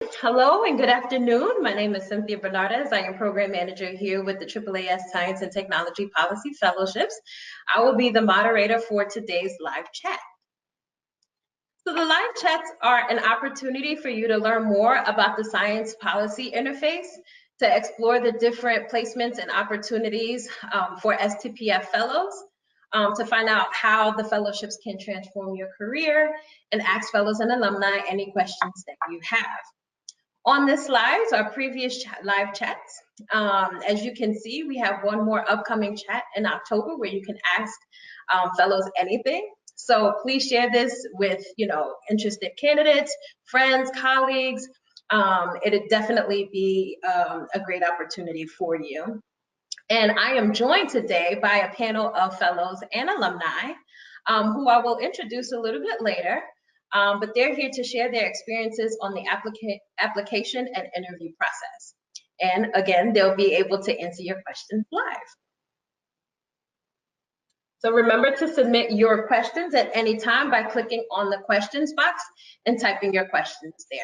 Hello and good afternoon. My name is Cynthia Bernardez. I am Program Manager here with the AAAS Science and Technology Policy Fellowships. I will be the moderator for today's live chat. So the live chats are an opportunity for you to learn more about the science policy interface, to explore the different placements and opportunities for STPF fellows, to find out how the fellowships can transform your career, and ask fellows and alumni any questions that you have. On this slide, our previous live chats. As you can see, we have one more upcoming chat in October where you can ask fellows anything. So please share this with, interested candidates, friends, colleagues. It'd definitely be a great opportunity for you. And I am joined today by a panel of fellows and alumni who I will introduce a little bit later. But they're here to share their experiences on the application and interview process. And again, they'll be able to answer your questions live. So remember to submit your questions at any time by clicking on the questions box and typing your questions there.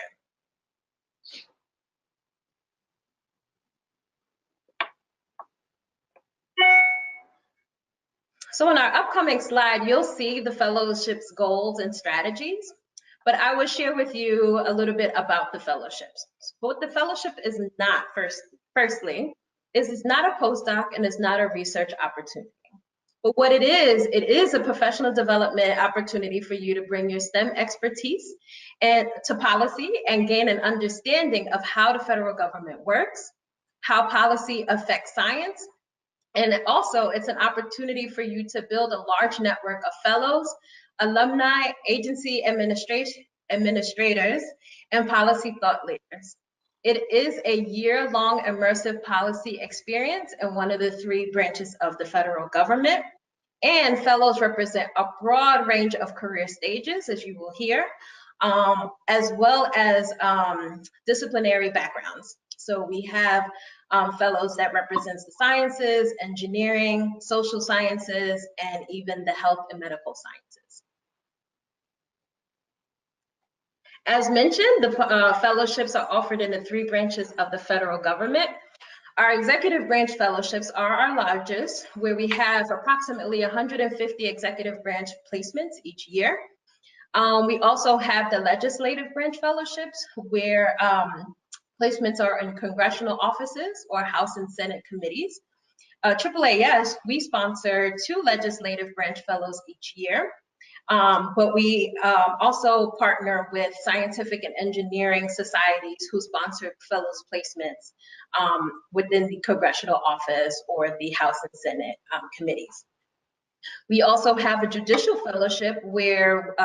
So in our upcoming slide, you'll see the fellowship's goals and strategies. But I will share with you a little bit about the fellowships. What the fellowship is not, firstly, is it's not a postdoc and it's not a research opportunity. But what it is a professional development opportunity for you to bring your STEM expertise to policy and gain an understanding of how the federal government works, how policy affects science, and also it's an opportunity for you to build a large network of fellows, alumni, agency administrators, and policy thought leaders. It is a year-long immersive policy experience in one of the 3 branches of the federal government. And fellows represent a broad range of career stages, as you will hear, as well as disciplinary backgrounds. So we have fellows that represents the sciences, engineering, social sciences, and even the health and medical sciences. As mentioned, the fellowships are offered in the 3 branches of the federal government. Our executive branch fellowships are our largest, where we have approximately 150 executive branch placements each year. We also have the legislative branch fellowships, where placements are in congressional offices or House and Senate committees. AAAS, we sponsor 2 legislative branch fellows each year. But we also partner with scientific and engineering societies who sponsor fellows placements within the congressional office or the House and Senate committees. We also have a judicial fellowship where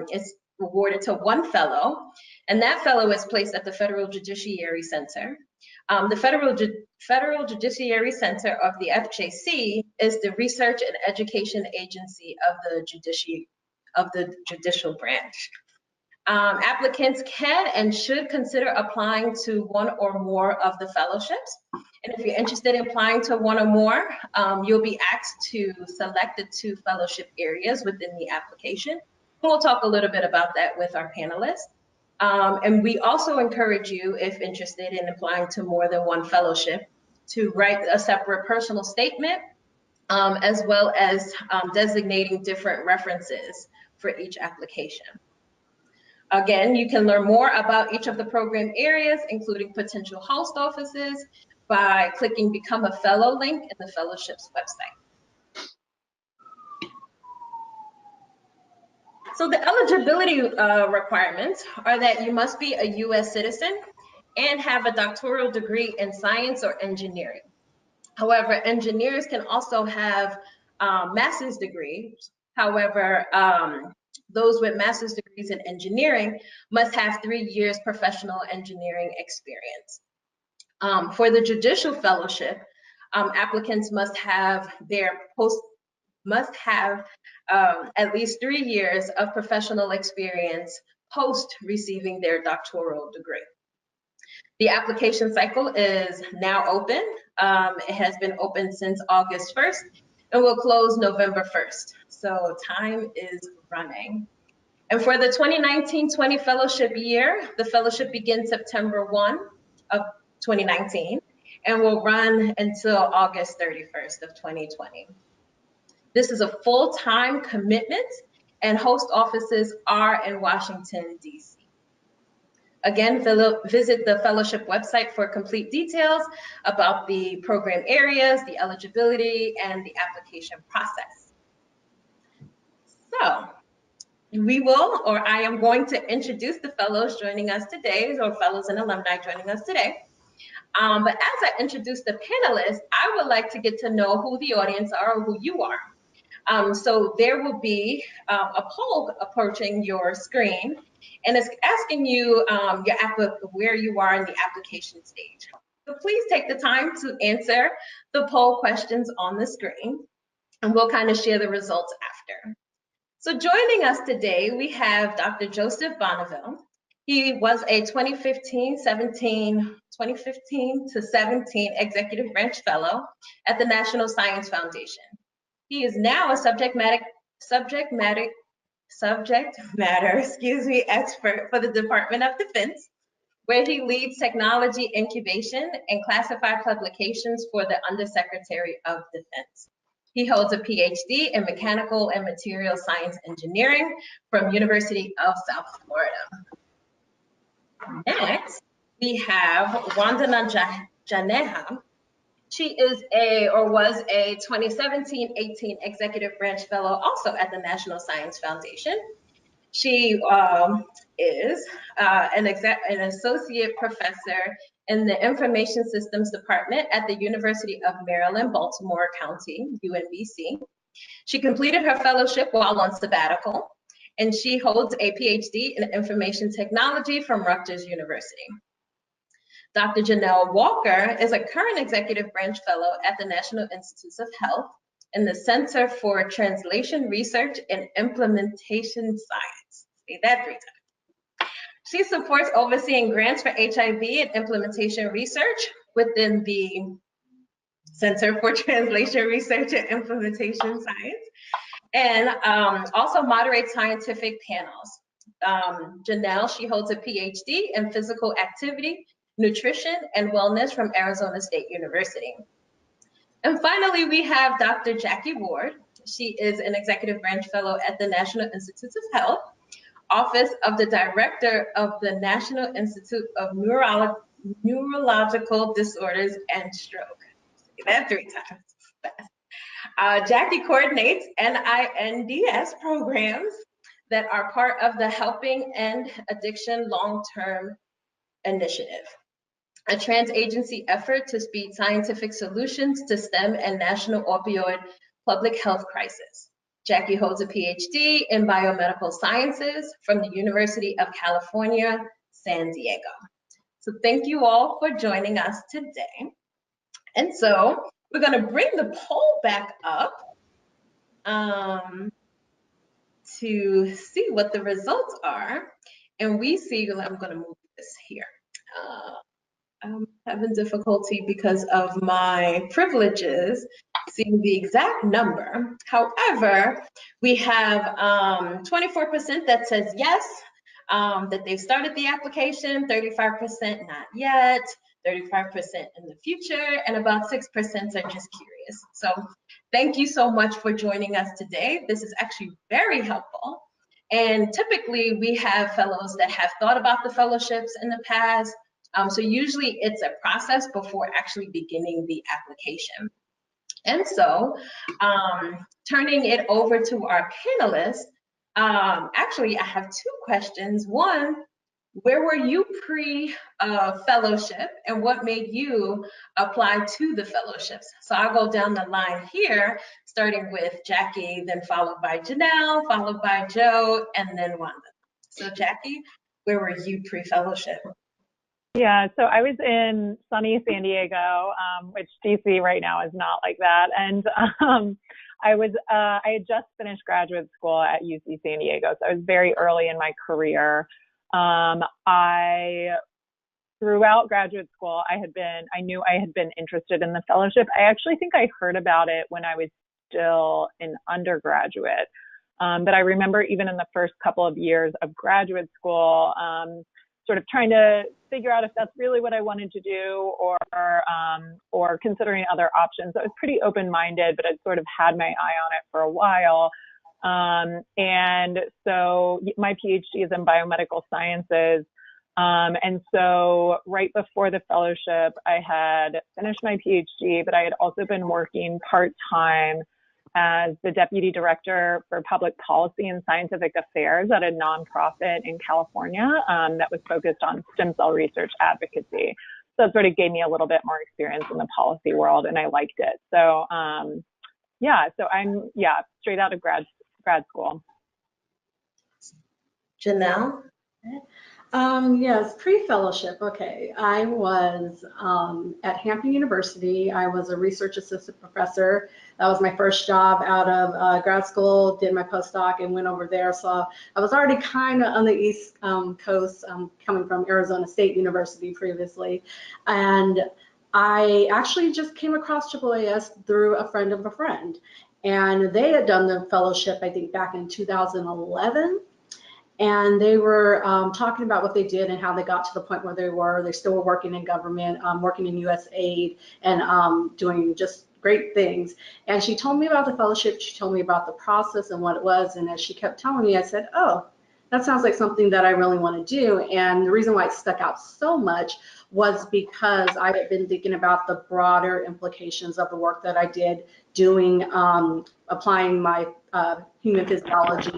it's awarded to 1 fellow, and that fellow is placed at the Federal Judiciary Center. The Federal Judiciary Center of the FJC is the research and education agency of the judicial branch. Applicants can and should consider applying to 1 or more of the fellowships. And if you're interested in applying to 1 or more, you'll be asked to select the 2 fellowship areas within the application. We'll talk a little bit about that with our panelists. And we also encourage you, if interested in applying to more than 1 fellowship, to write a separate personal statement, as well as designating different references for each application. Again, you can learn more about each of the program areas, including potential host offices, by clicking Become a Fellow link in the fellowship's website. So the eligibility requirements are that you must be a U.S. citizen and have a doctoral degree in science or engineering. However, engineers can also have master's degrees. However, those with master's degrees in engineering must have 3 years professional engineering experience. For the judicial fellowship, applicants must have at least 3 years of professional experience post receiving their doctoral degree. The application cycle is now open. It has been open since August 1st and will close November 1st. So time is running. And for the 2019-20 fellowship year, the fellowship begins September 1 of 2019 and will run until August 31st of 2020. This is a full-time commitment and host offices are in Washington, D.C. Again, visit the fellowship website for complete details about the program areas, the eligibility, and the application process. So, I am going to introduce the fellows joining us today, or fellows and alumni joining us today. But as I introduce the panelists, I would like to get to know who the audience are or who you are. So there will be a poll approaching your screen, and it's asking you where you are in the application stage. So please take the time to answer the poll questions on the screen, and we'll kind of share the results after. So joining us today, we have Dr. Joseph Bonneville. He was a 2015 to 17 Executive Branch Fellow at the National Science Foundation. He is now a subject matter expert for the Department of Defense, where he leads technology incubation and classified publications for the Undersecretary of Defense. He holds a PhD in Mechanical and Material Science Engineering from University of South Florida. Next, we have Vandana Janeha. She is was a 2017-18 Executive Branch Fellow also at the National Science Foundation. She is an associate professor in the Information Systems Department at the University of Maryland, Baltimore County, UMBC. She completed her fellowship while on sabbatical, and she holds a PhD in Information Technology from Rutgers University. Dr. Janelle Walker is a current Executive Branch Fellow at the National Institutes of Health in the Center for Translation Research and Implementation Science. Say that 3 times. She supports overseeing grants for HIV and implementation research within the Center for Translation Research and Implementation Science, and also moderates scientific panels. Janelle, she holds a PhD in physical activity, nutrition, and wellness from Arizona State University. And finally, we have Dr. Jackie Ward. She is an Executive Branch Fellow at the National Institutes of Health, Office of the Director of the National Institute of Neurological Disorders and Stroke. Say that 3 times. Jackie coordinates NINDS programs that are part of the Helping End Addiction Long-Term Initiative, a trans-agency effort to speed scientific solutions to stem and national opioid public health crisis. Jackie holds a PhD in biomedical sciences from the University of California, San Diego. So thank you all for joining us today. And so we're going to bring the poll back up to see what the results are. And we see, I'm going to move this here. I'm having difficulty because of my privileges seeing the exact number. However, we have 24% that says yes, that they've started the application, 35% not yet, 35% in the future, and about 6% are just curious. So thank you so much for joining us today. This is actually very helpful. And typically we have fellows that have thought about the fellowships in the past. So usually it's a process before actually beginning the application. And so turning it over to our panelists, actually I have 2 questions. One, where were you pre-fellowship and what made you apply to the fellowships? So I'll go down the line here, starting with Jackie, then followed by Janelle, followed by Joe, and then Wanda. So Jackie, where were you pre-fellowship? Yeah, so I was in sunny San Diego, which DC right now is not like that. And I had just finished graduate school at UC San Diego, so I was very early in my career. Throughout graduate school, I knew I had been interested in the fellowship. I actually think I heard about it when I was still an undergraduate. But I remember even in the first couple of years of graduate school, sort of trying to figure out if that's really what I wanted to do, or considering other options. I was pretty open-minded, but I'd sort of had my eye on it for a while. And so my PhD is in biomedical sciences. And so right before the fellowship, I had finished my PhD, but I had also been working part-time as the deputy director for public policy and scientific affairs at a nonprofit in California that was focused on stem cell research advocacy. So it sort of gave me a little bit more experience in the policy world, and I liked it. So so I'm straight out of grad school. Janelle? Yes, pre-fellowship. Okay, I was at Hampton University. I was a research assistant professor. That was my first job out of grad school. Did my postdoc and went over there. So I was already kind of on the East Coast, coming from Arizona State University previously, and I actually just came across AAAS through a friend of a friend, and they had done the fellowship, I think, back in 2011. And they were talking about what they did and how they got to the point where they were. They still were working in government, working in USAID, and doing just great things. And she told me about the fellowship. She told me about the process and what it was. And as she kept telling me, I said, oh, that sounds like something that I really want to do. And the reason why it stuck out so much was because I had been thinking about the broader implications of the work that I did doing, applying my human physiology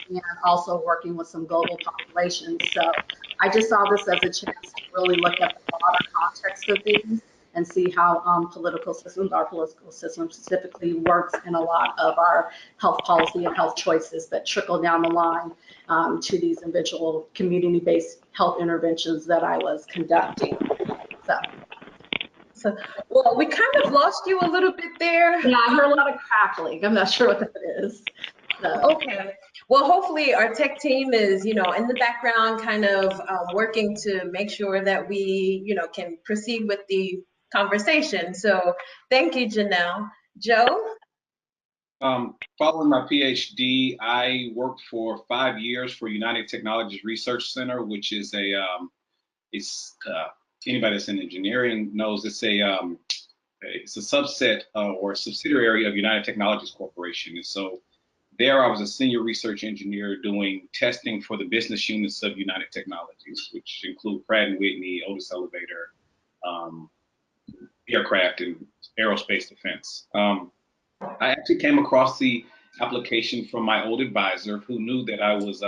and also working with some global populations. So I just saw this as a chance to really look at the broader context of things and see how our political system specifically works in a lot of our health policy and health choices that trickle down the line to these individual community-based health interventions that I was conducting. So, well, we kind of lost you a little bit there. Yeah, I heard a lot of crackling. I'm not sure what that is. So. Okay. Well, hopefully our tech team is, in the background, kind of working to make sure that we, can proceed with the conversation. So thank you, Janelle. Joe? Following my PhD, I worked for 5 years for United Technologies Research Center, which is anybody that's in engineering knows it's a subset or a subsidiary of United Technologies Corporation. And so there I was a senior research engineer doing testing for the business units of United Technologies, which include Pratt & Whitney, Otis Elevator, aircraft, and aerospace defense. I actually came across the application from my old advisor, who knew that I was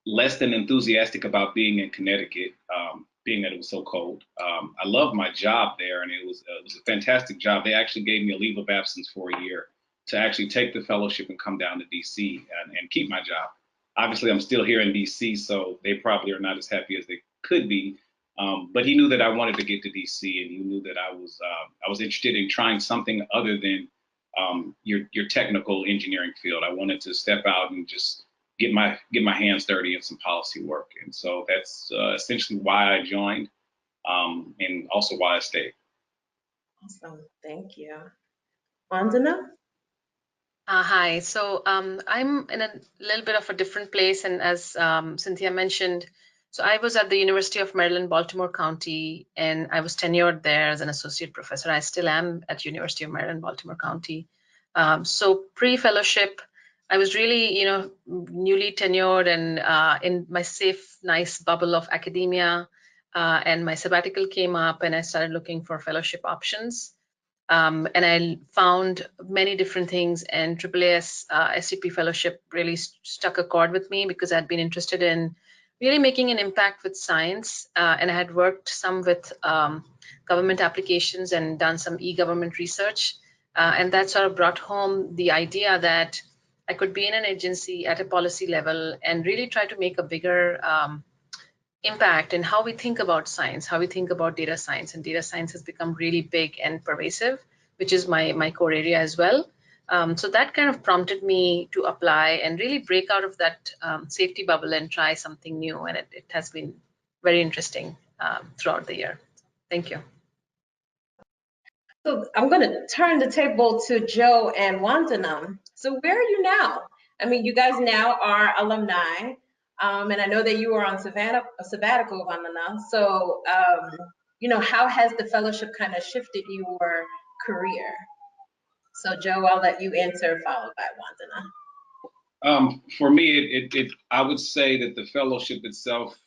less than enthusiastic about being in Connecticut, being that it was so cold. I loved my job there, and it was a fantastic job. They actually gave me a leave of absence for a year to actually take the fellowship and come down to DC and keep my job. Obviously, I'm still here in DC, so they probably are not as happy as they could be. But he knew that I wanted to get to DC, and he knew that I was interested in trying something other than your technical engineering field. I wanted to step out and just get my hands dirty in some policy work. And so that's essentially why I joined, and also why I stayed. Awesome, thank you. Vandana? Hi, so I'm in a little bit of a different place, and as Cynthia mentioned, so I was at the University of Maryland, Baltimore County, and I was tenured there as an associate professor. I still am at University of Maryland, Baltimore County. So pre-fellowship, I was really, newly tenured and in my safe, nice bubble of academia, and my sabbatical came up, and I started looking for fellowship options. And I found many different things, and AAAS STP fellowship really struck a chord with me because I'd been interested in really making an impact with science, and I had worked some with government applications and done some e-government research, and that sort of brought home the idea that I could be in an agency at a policy level and really try to make a bigger impact in how we think about science, how we think about data science. And data science has become really big and pervasive, which is my core area as well. So that kind of prompted me to apply and really break out of that safety bubble and try something new. And it has been very interesting throughout the year. Thank you. So I'm going to turn the table to Joe and Wandana. So where are you now? I mean, you guys now are alumni, and I know that you were on sabbatical, Wandana. So, you know, how has the fellowship kind of shifted your career? So Joe, I'll let you answer, followed by Wandana. For me, I would say that the fellowship itself,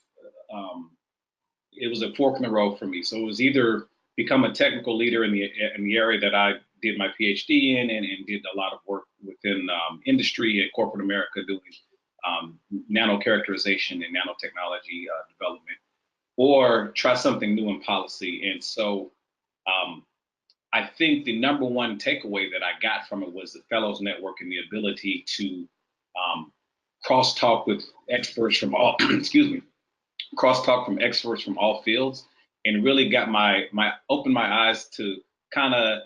it was a fork in the road for me. So it was either become a technical leader in the area that I did my PhD in and did a lot of work within industry and corporate America doing nano characterization and nanotechnology development, or try something new in policy. And so I think the number one takeaway that I got from it was the Fellows Network and the ability to crosstalk with experts from all, excuse me, crosstalk from experts from all fields, and really got opened my eyes to kind of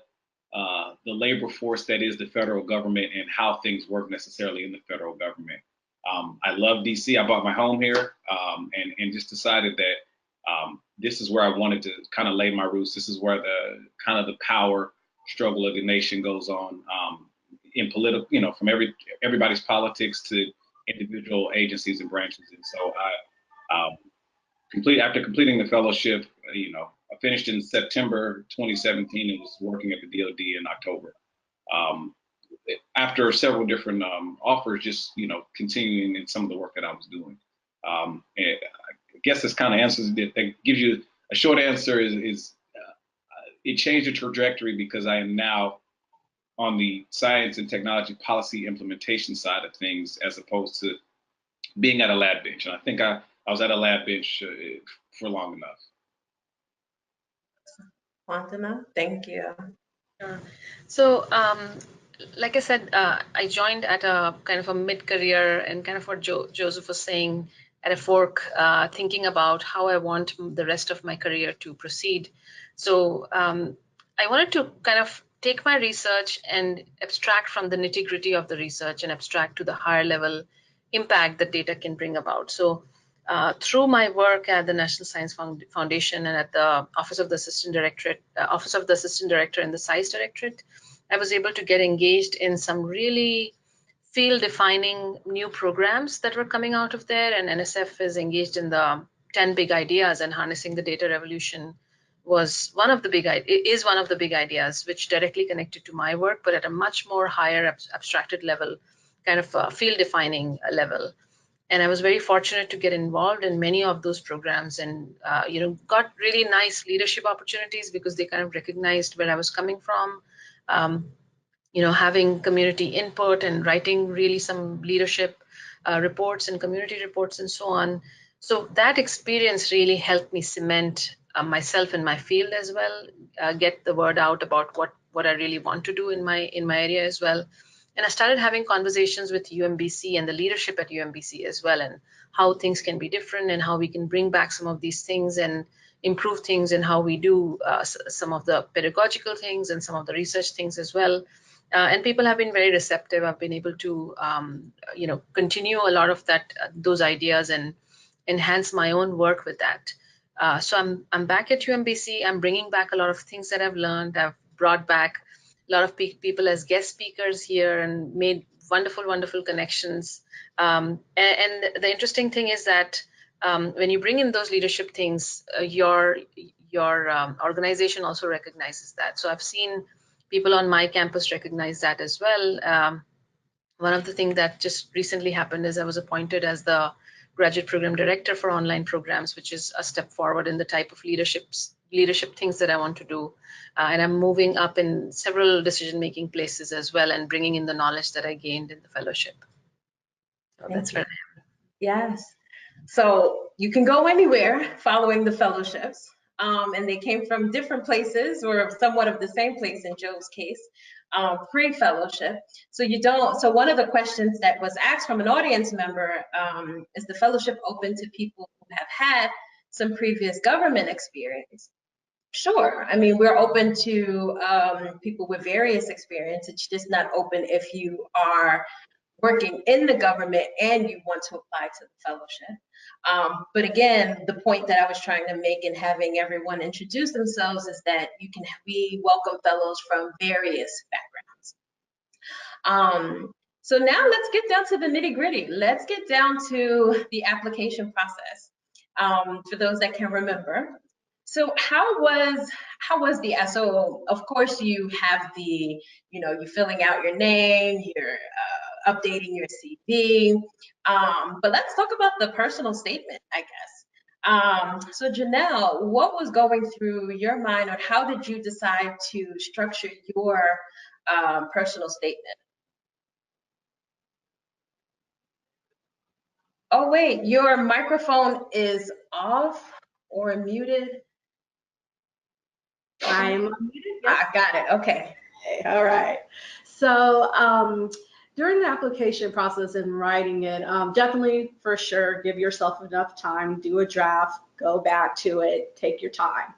the labor force that is the federal government and how things work necessarily in the federal government. I love DC. I bought my home here, and just decided that this is where I wanted to kind of lay my roots. This is where the kind of the power struggle of the nation goes on in political, you know, from everybody's politics to individual agencies and branches. And so after completing the fellowship, you know, I finished in September 2017 and was working at the DoD in October. After several different offers, just, you know, continuing in some of the work that I was doing. And I guess this kind of answers that gives you a short answer is it changed the trajectory because I am now on the science and technology policy implementation side of things, as opposed to being at a lab bench. And I think I was at a lab bench for long enough. Wandana, thank you. So, like I said, I joined at a kind of a mid-career, and kind of what Joseph was saying, at a fork, thinking about how I want the rest of my career to proceed. So I wanted to kind of take my research and abstract from the nitty-gritty of the research and abstract to the higher level impact that data can bring about. So through my work at the National Science Foundation and at the Office of the Assistant Director and the Science Directorate, I was able to get engaged in some really field-defining new programs that were coming out of there. And NSF is engaged in the 10 big ideas, and harnessing the data revolution is one of the big ideas, which directly connected to my work, but at a much more higher abstracted level, kind of field-defining level. And I was very fortunate to get involved in many of those programs, and you know, got really nice leadership opportunities because they kind of recognized where I was coming from. You know, having community input and writing really some leadership reports and community reports and so on. So that experience really helped me cement myself in my field as well, get the word out about what I really want to do in my area as well. And I started having conversations with UMBC and the leadership at UMBC as well, and how things can be different and how we can bring back some of these things and improve things and how we do some of the pedagogical things and some of the research things as well. And people have been very receptive. I've been able to, you know, continue a lot of those ideas and enhance my own work with that. So I'm back at UMBC. I'm bringing back a lot of things that I've learned. I've brought back a lot of people as guest speakers here and made wonderful connections. And the interesting thing is that when you bring in those leadership things, your organization also recognizes that. So I've seen people on my campus recognize that as well. One of the things that just recently happened is I was appointed as the graduate program director for online programs, which is a step forward in the type of leadership things that I want to do. And I'm moving up in several decision-making places as well, and bringing in the knowledge that I gained in the fellowship. So that's where I am. Yes. So you can go anywhere following the fellowships. And they came from different places, or somewhat of the same place in Joe's case, pre-fellowship. So one of the questions that was asked from an audience member, is the fellowship open to people who have had some previous government experience? Sure. I mean, we're open to people with various experience. It's just not open if you are working in the government and you want to apply to the fellowship. But again, the point that I was trying to make in having everyone introduce themselves is that we welcome fellows from various backgrounds. So now let's get down to the nitty gritty. Let's get down to the application process, for those that can remember. So how was the SO? Of course, you have you're filling out your name, you're updating your CV. But let's talk about the personal statement, I guess. So Janelle, what was going through your mind, or how did you decide to structure your personal statement? Oh, wait, your microphone is off or muted. I'm unmuted. Yes. Ah, got it. Okay. All right. So during the application process and writing it, definitely for sure give yourself enough time, do a draft, go back to it, take your time.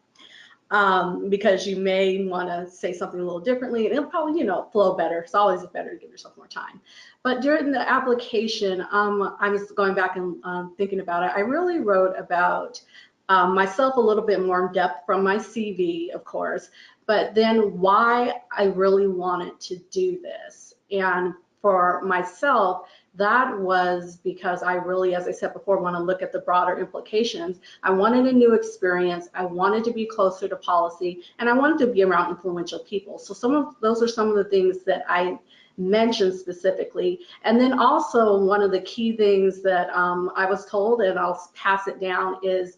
Because you may want to say something a little differently and it'll probably, flow better. It's always better to give yourself more time. But during the application, I was going back and thinking about it. I really wrote about myself a little bit more in depth from my CV, of course, but then why I really wanted to do this. And for myself, that was because I really, as I said before, want to look at the broader implications. I wanted a new experience. I wanted to be closer to policy, and I wanted to be around influential people. So those are some of the things that I mentioned specifically. And then also one of the key things that I was told, and I'll pass it down, is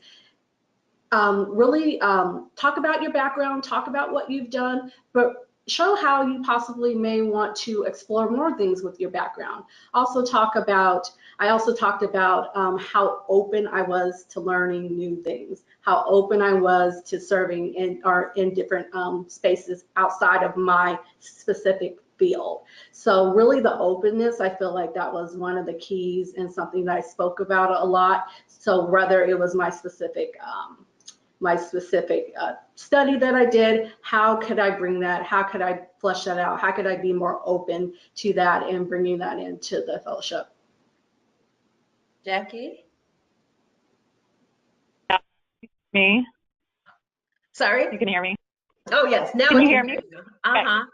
really talk about your background, talk about what you've done, but show how you possibly may want to explore more things with your background. I also talked about how open I was to learning new things, how open I was to serving in different spaces outside of my specific field. So really the openness, I feel like that was one of the keys and something that I spoke about a lot. So whether it was my specific study that I did, how could I bring that? How could I flesh that out? How could I be more open to that and bringing that into the fellowship? Jackie? Me? Sorry? You can hear me? Oh, yes. Now Can I you can hear me? you. Uh-huh.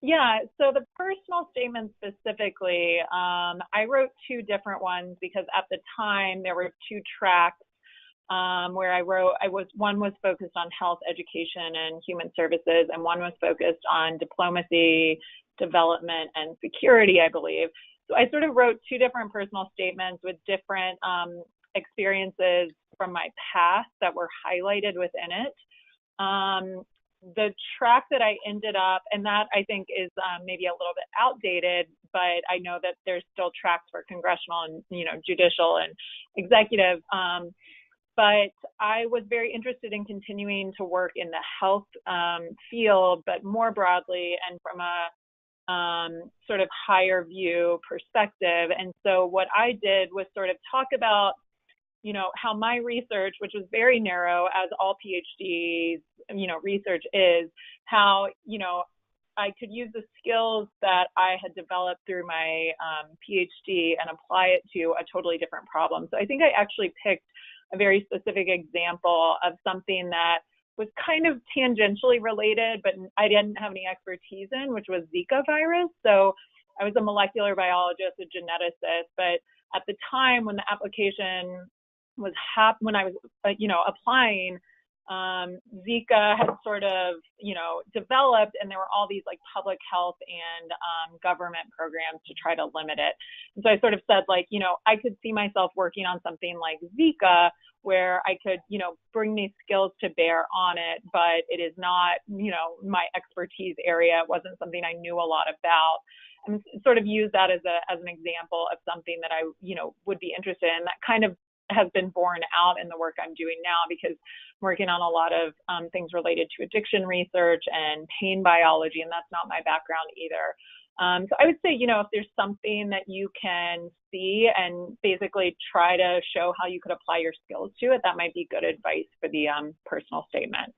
Yeah, so the personal statement specifically, I wrote two different ones because at the time there were two tracks where one was focused on health, education, and human services, and one was focused on diplomacy, development, and security, I believe. So I sort of wrote two different personal statements with different experiences from my past that were highlighted within it. The track that I ended up, and that I think is maybe a little bit outdated, but I know that there's still tracks for congressional and judicial and executive. But I was very interested in continuing to work in the health field, but more broadly and from a sort of higher view perspective. And so what I did was sort of talk about, how my research, which was very narrow, as all PhDs, research is, how, I could use the skills that I had developed through my PhD and apply it to a totally different problem. So I think I actually picked a very specific example of something that was kind of tangentially related, but I didn't have any expertise in, which was Zika virus. So I was a molecular biologist, a geneticist, but at the time when the application was when I was, applying, Zika had sort of, developed, and there were all these like public health and government programs to try to limit it. And so I sort of said, like, I could see myself working on something like Zika, where I could, bring these skills to bear on it, but it is not, my expertise area. It wasn't something I knew a lot about. And sort of use that as an example of something that I, would be interested in. That kind of has been borne out in the work I'm doing now, because I'm working on a lot of things related to addiction research and pain biology, and that's not my background either. So I would say, if there's something that you can see and basically try to show how you could apply your skills to it, that might be good advice for the personal statement.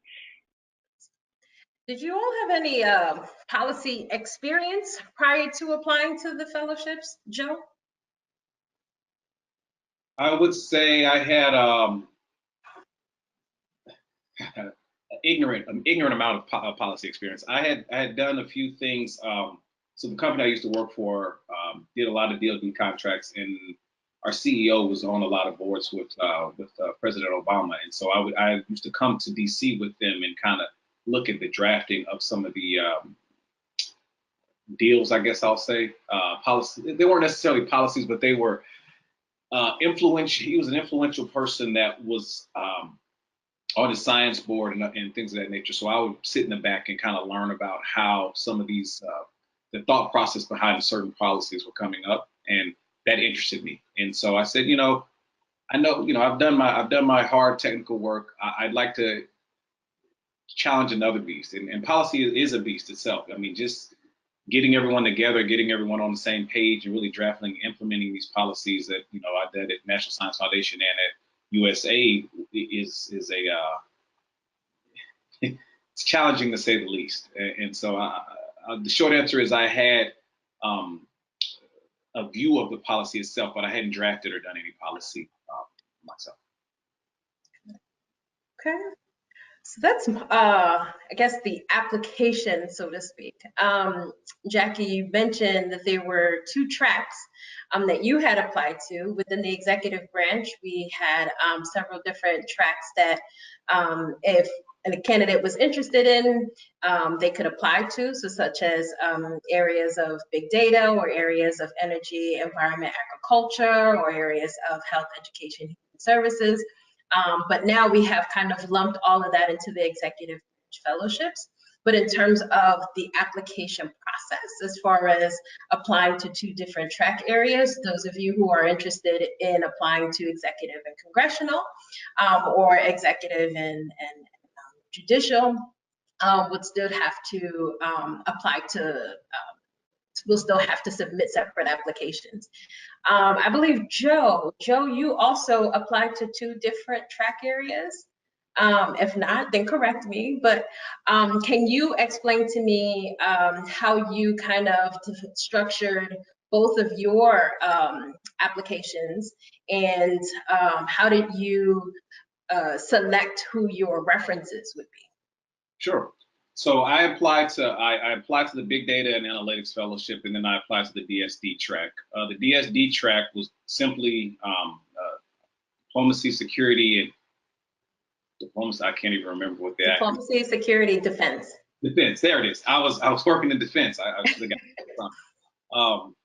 Did you all have any policy experience prior to applying to the fellowships, Joe? I would say I had an ignorant amount of policy experience. I had done a few things. So the company I used to work for did a lot of deals and contracts, and our CEO was on a lot of boards with President Obama, and so I used to come to DC with them and kind of look at the drafting of some of the deals, I guess I'll say. Policy. They weren't necessarily policies, but they were influential. He was an influential person that was on the science board and things of that nature. So I would sit in the back and kind of learn about how some of these, the thought process behind certain policies were coming up, and that interested me. And so I said, I know, I've done my hard technical work. I'd like to challenge another beast, and policy is a beast itself. I mean, just getting everyone together, getting everyone on the same page, and really drafting and implementing these policies that I did at National Science Foundation and at USA is it's challenging to say the least. And so the short answer is I had a view of the policy itself, but I hadn't drafted or done any policy myself. Okay. So that's, I guess, the application, so to speak. Jackie, you mentioned that there were 2 tracks that you had applied to. Within the executive branch, we had several different tracks that if a candidate was interested in, they could apply to, so such as areas of big data or areas of energy, environment, agriculture, or areas of health, education, human services. But now we have kind of lumped all of that into the executive fellowships. But in terms of the application process, as far as applying to 2 different track areas, those of you who are interested in applying to executive and congressional or executive and judicial would still have to apply to, will still have to submit separate applications. I believe Joe, you also applied to 2 different track areas. If not, then correct me, but can you explain to me how you kind of structured both of your applications, and how did you select who your references would be? Sure. So I applied to the Big Data and Analytics Fellowship, and then I applied to the DSD track. The DSD track was simply diplomacy, security, and diplomacy. I can't even remember what that. Diplomacy, security, defense. Defense. There it is. I was working in defense. I should have got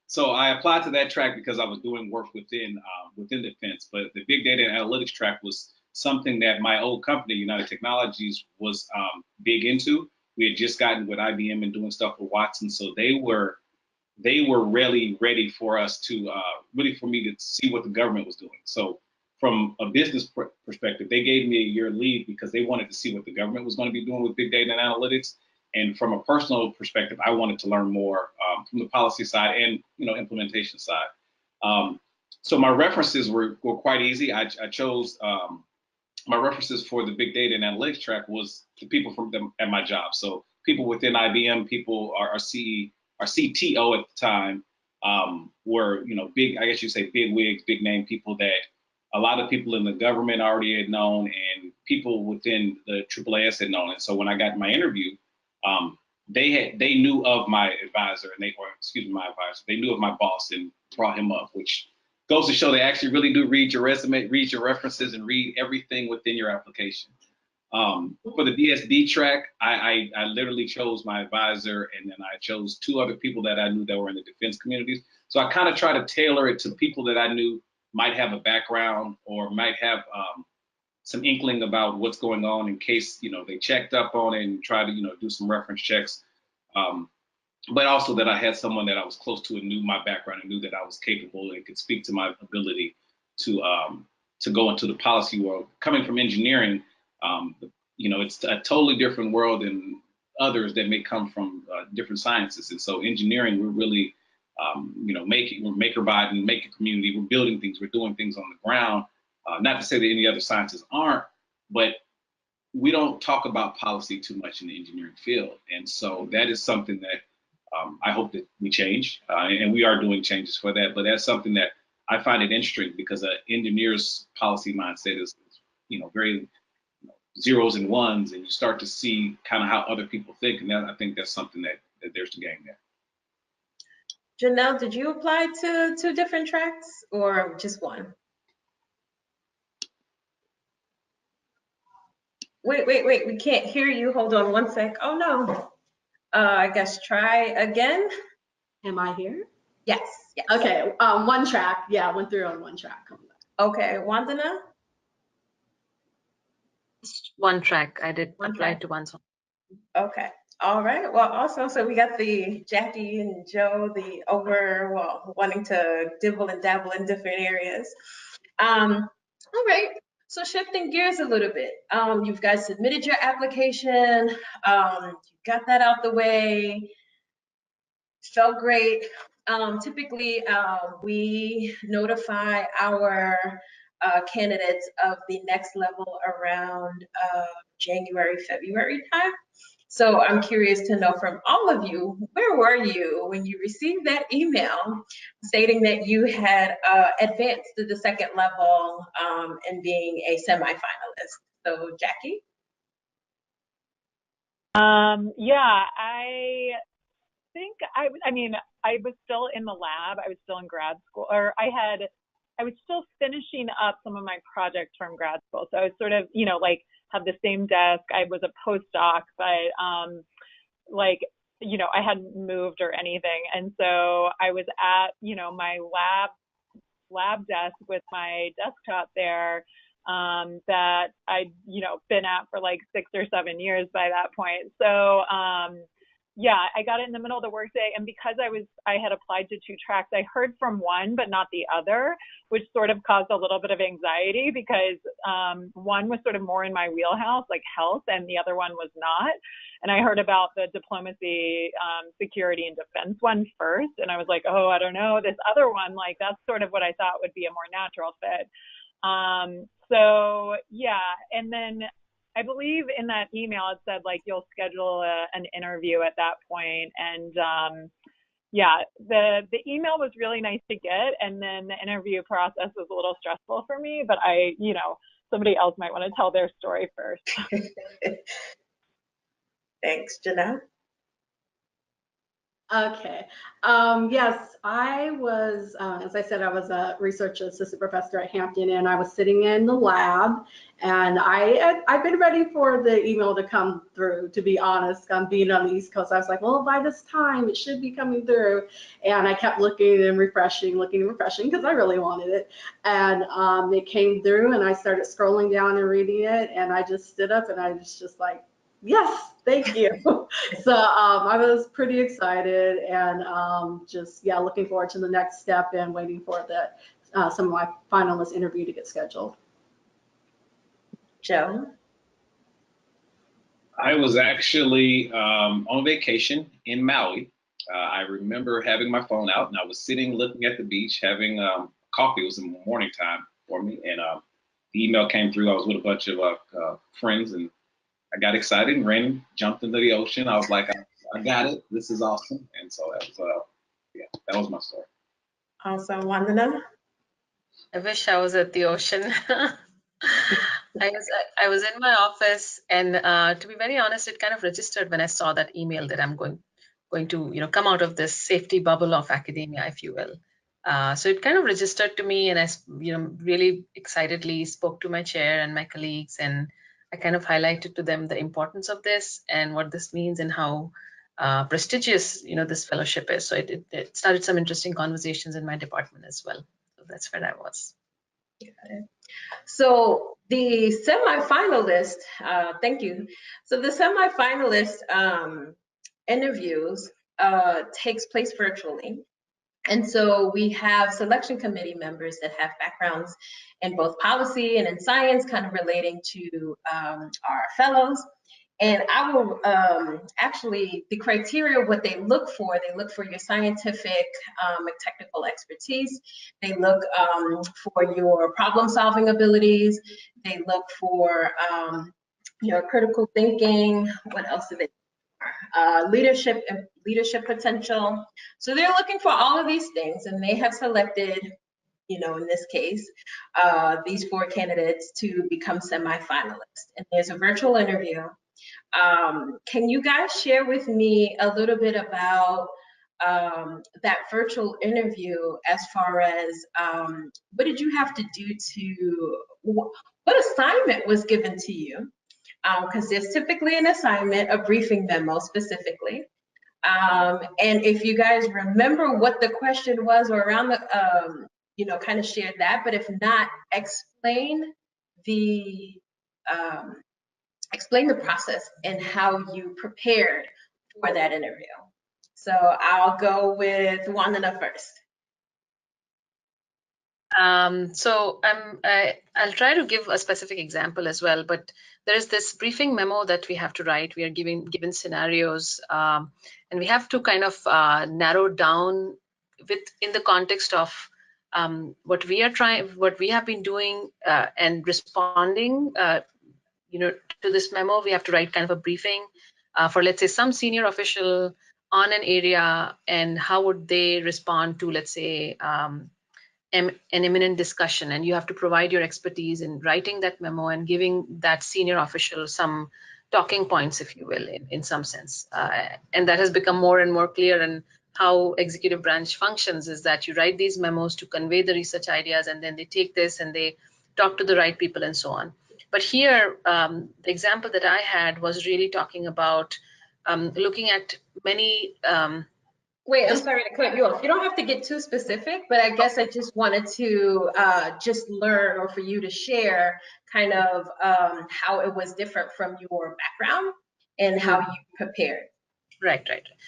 so I applied to that track because I was doing work within defense. But the Big Data and Analytics track was something that my old company, United Technologies, was big into. We had just gotten with IBM and doing stuff with Watson, so they were really ready for us to really for me to see what the government was doing. So from a business perspective, they gave me a year leave because they wanted to see what the government was going to be doing with big data and analytics. And from a personal perspective, I wanted to learn more from the policy side and implementation side. So my references were quite easy. I chose my references for the big data and analytics track was the people from them at my job. So people within IBM, people our CTO at the time were big, I guess you say big wigs, big name people that a lot of people in the government already had known, and people within the AAAS had known. And so when I got my interview, they knew of my advisor, and they knew of my boss and brought him up, which goes to show they actually really do read your resume, read your references, and read everything within your application. For the DSD track, I literally chose my advisor, and then I chose 2 other people that I knew that were in the defense communities. So I kind of try to tailor it to people that I knew might have a background or might have some inkling about what's going on in case they checked up on it and try to do some reference checks. But also that I had someone that I was close to and knew my background and knew that I was capable and could speak to my ability to go into the policy world. Coming from engineering, it's a totally different world than others that may come from different sciences. And so engineering, we're really, we're maker by and maker community. We're building things, we're doing things on the ground. Not to say that any other sciences aren't, but we don't talk about policy too much in the engineering field. And so that is something that I hope that we change, and we are doing changes for that. But that's something that I find it interesting, because an engineer's policy mindset is, very zeros and ones, and you start to see kind of how other people think. And I think that's something that there's to gain there. Janelle, did you apply to 2 different tracks or just one? Wait, we can't hear you. Hold on one sec. Oh no. I guess try again. Am I here? Yes. Okay, 1 track. Yeah, I went through on 1 track. Okay, Wandana? Just 1 track. I did apply to 1 song. Okay. All right. Well, awesome. So we got the Jackie and Joe, wanting to dibble and dabble in different areas. All right. So shifting gears a little bit, you guys submitted your application, you got that out the way, felt great. Typically, we notify our candidates of the next level around January, February time. So I'm curious to know from all of you, where were you when you received that email stating that you had advanced to the 2nd level and being a semi-finalist? So Jackie? Yeah, I think I was still in the lab. I was still in grad school, or I was still finishing up some of my projects from grad school. So I was sort of, had the same desk. I was a postdoc, but I hadn't moved or anything. And so I was at, my lab desk with my desktop there that I'd, been at for like 6 or 7 years by that point. So yeah, I got it in the middle of the workday, and because I had applied to 2 tracks, I heard from one but not the other, which sort of caused a little bit of anxiety, because one was sort of more in my wheelhouse, like health, and the other one was not. And I heard about the diplomacy, security, and defense one first, and I was like, oh, I don't know, this other one, like that's sort of what I thought would be a more natural fit. So yeah, and then I believe in that email it said like you'll schedule an interview at that point, and yeah, the email was really nice to get, and then the interview process was a little stressful for me, but somebody else might want to tell their story first. Thanks, Janelle. Okay. Yes, I was, as I said, I was a research assistant professor at Hampton, and I was sitting in the lab, and I've been ready for the email to come through, to be honest. Being on the East Coast, I was like, well, by this time it should be coming through. And I kept looking and refreshing, because I really wanted it. And it came through, and I started scrolling down and reading it, and I just stood up and I was just like, yes, thank you. So I was pretty excited, and looking forward to the next step and waiting for some of my finalist interview to get scheduled. Joe? I was actually on vacation in Maui. I remember having my phone out, and I was sitting looking at the beach having coffee. It was in the morning time for me, and the email came through. I was with a bunch of friends, and I got excited and jumped into the ocean. I was like, I got it. This is awesome. And so that was, that was my story. Awesome. Wandana? I wish I was at the ocean. I was in my office, and to be very honest, it kind of registered when I saw that email that I'm going to come out of this safety bubble of academia, if you will. So it kind of registered to me, and I really excitedly spoke to my chair and my colleagues, and I kind of highlighted to them the importance of this and what this means and how prestigious this fellowship is. So it started some interesting conversations in my department as well. So that's where I was. So the semi-finalist, thank you. So the semi-finalist interviews takes place virtually. And so we have selection committee members that have backgrounds in both policy and in science, kind of relating to our fellows. And I will actually, the criteria, what they look for your scientific and technical expertise. They look for your problem solving abilities. They look for critical thinking. What else did they? Leadership potential. So they're looking for all of these things, and they have selected, in this case, these 4 candidates to become semifinalists. And there's a virtual interview. Can you guys share with me a little bit about that virtual interview, as far as what did you have to do what assignment was given to you? Because there's typically an assignment, a briefing memo specifically. And if you guys remember what the question was, or around the, kind of share that, but if not, explain the process and how you prepared for that interview. So I'll go with Wandana first. I'll try to give a specific example as well, but there's this briefing memo that we have to write. We are given scenarios, and we have to kind of narrow down in the context of what we have been doing and responding, to this memo. We have to write kind of a briefing for, let's say, some senior official on an area, and how would they respond to, let's say, an imminent discussion. And you have to provide your expertise in writing that memo and giving that senior official some talking points, if you will, in some sense. And that has become more and more clear in how executive branch functions, is that you write these memos to convey the research ideas, and then they take this and they talk to the right people and so on. But here, the example that I had was really talking about looking at many Wait, I'm sorry to cut you off. You don't have to get too specific, but I guess I just wanted to just learn, or for you to share kind of how it was different from your background and how you prepared. Right.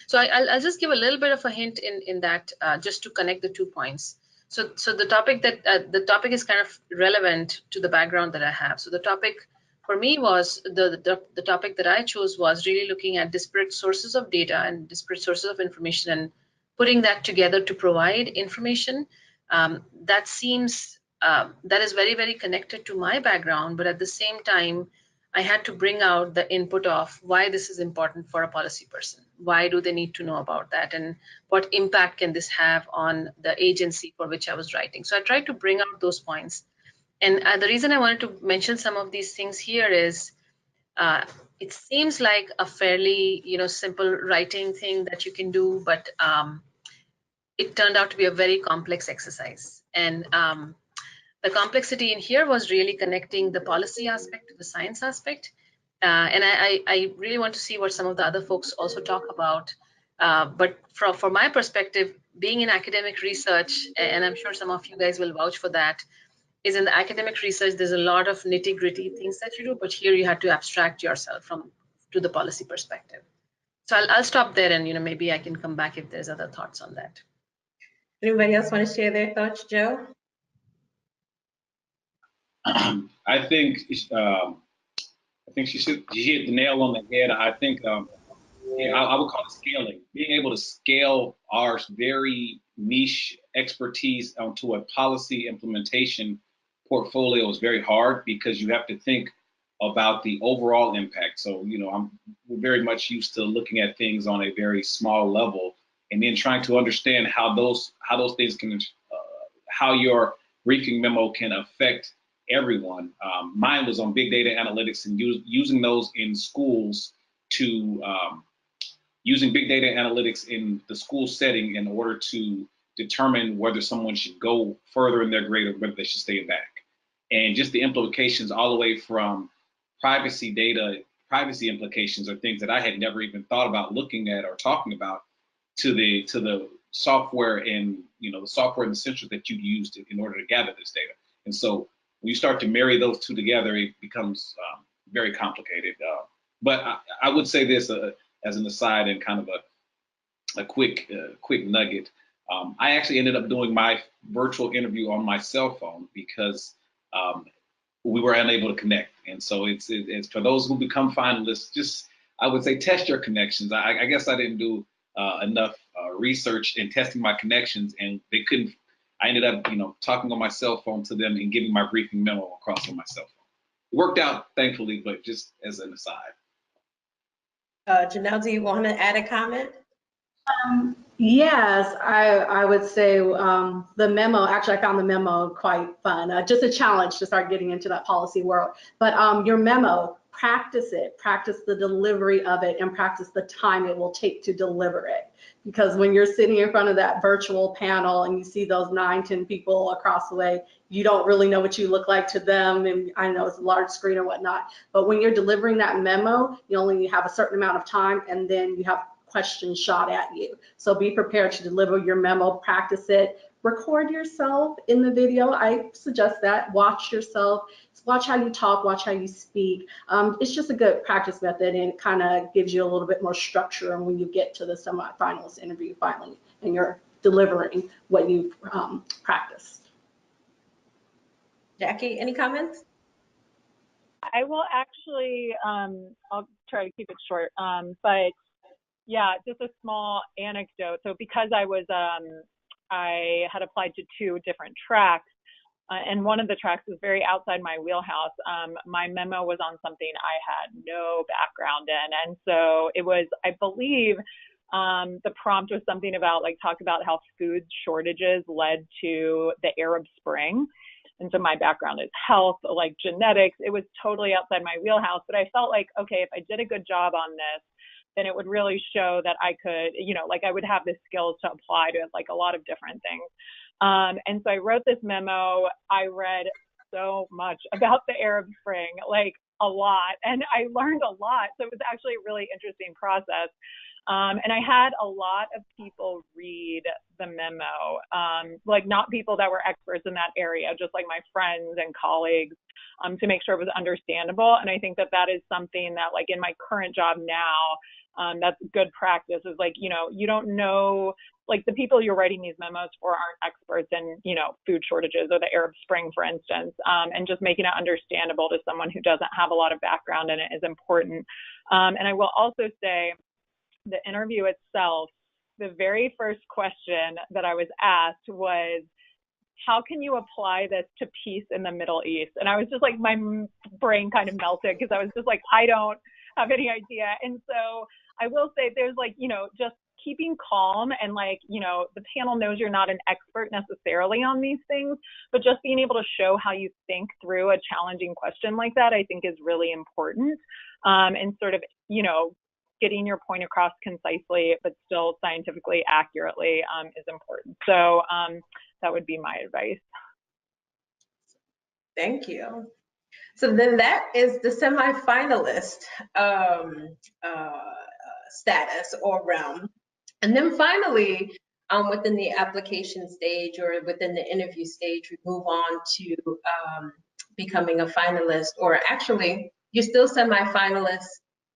So I'll just give a little bit of a hint in that, just to connect the 2 points. So the topic is kind of relevant to the background that I have. So the topic for me was the topic that I chose was really looking at disparate sources of data and disparate sources of information, and putting that together to provide information that is very, very connected to my background. But at the same time, I had to bring out the input of why this is important for a policy person. Why do they need to know about that? And what impact can this have on the agency for which I was writing? So I tried to bring out those points. And the reason I wanted to mention some of these things here is it seems like a fairly, simple writing thing that you can do, but it turned out to be a very complex exercise. And the complexity in here was really connecting the policy aspect to the science aspect. And I really want to see what some of the other folks also talk about. But from my perspective, being in academic research, and I'm sure some of you guys will vouch for that, is in the academic research, there's a lot of nitty-gritty things that you do, but here you have to abstract yourself to the policy perspective. So I'll stop there, and maybe I can come back if there's other thoughts on that. Anybody else want to share their thoughts, Joe? I think she hit the nail on the head. I think I would call it scaling. Being able to scale our very niche expertise onto a policy implementation portfolio is very hard, because you have to think about the overall impact. So, we're very much used to looking at things on a very small level, and then trying to understand how those things can, how your briefing memo can affect everyone. Mine was on big data analytics, and using those in schools to using big data analytics in the school setting in order to determine whether someone should go further in their grade or whether they should stay back. And just the implications all the way from privacy implications are things that I had never even thought about looking at or talking about, to the software and the software and the sensors that you used in order to gather this data. And so when you start to marry those two together, it becomes very complicated. But I would say this as an aside and kind of a quick nugget. I actually ended up doing my virtual interview on my cell phone because we were unable to connect. And so it's for those who become finalists, just, I would say, test your connections. I guess I didn't do enough research in testing my connections, and they couldn't. I ended up, talking on my cell phone to them and giving my briefing memo across on my cell phone, worked out, thankfully, but just as an aside. Janelle, do you want to add a comment? Yes, I would say the memo, actually I found the memo quite fun, just a challenge to start getting into that policy world. But your memo, practice it, practice the delivery of it, and practice the time it will take to deliver it. Because when you're sitting in front of that virtual panel and you see those 9, 10 people across the way, you don't really know what you look like to them, and I know it's a large screen or whatnot, but when you're delivering that memo, you only have a certain amount of time, and then you have questions shot at you. So be prepared to deliver your memo, practice it, record yourself in the video. I suggest that. Watch yourself, watch how you talk, watch how you speak. It's just a good practice method, and it kind of gives you a little bit more structure when you get to the semifinals interview finally and you're delivering what you've practiced. Jackie, any comments? I will actually, I'll try to keep it short, but yeah, just a small anecdote. So because I had applied to 2 different tracks, and one of the tracks was very outside my wheelhouse. My memo was on something I had no background in. And so it was, I believe, the prompt was something about talk about how food shortages led to the Arab Spring. And so my background is health, genetics. It was totally outside my wheelhouse, but I felt like, okay, if I did a good job on this, then it would really show that I could, I would have the skills to apply to a lot of different things. And so I wrote this memo. I read so much about the Arab Spring, a lot, and I learned a lot. So it was actually a really interesting process. And I had a lot of people read the memo, not people that were experts in that area, just my friends and colleagues, to make sure it was understandable. And I think that that is something that in my current job now, that's good practice is you don't know, the people you're writing these memos for aren't experts in, food shortages or the Arab Spring, for instance, and just making it understandable to someone who doesn't have a lot of background in it is important. And I will also say the interview itself, the very first question that I was asked was, how can you apply this to peace in the Middle East? And I was just my brain kind of melted because I was just I don't have any idea. And so I will say there's just keeping calm and the panel knows you're not an expert necessarily on these things, but just being able to show how you think through a challenging question like that, I think is really important. And sort of, getting your point across concisely, but still scientifically accurately is important. So that would be my advice. Thank you. So then that is the semifinalist status or realm. And then finally, within the application stage or within the interview stage, we move on to becoming a finalist, or actually, you're still semifinalist.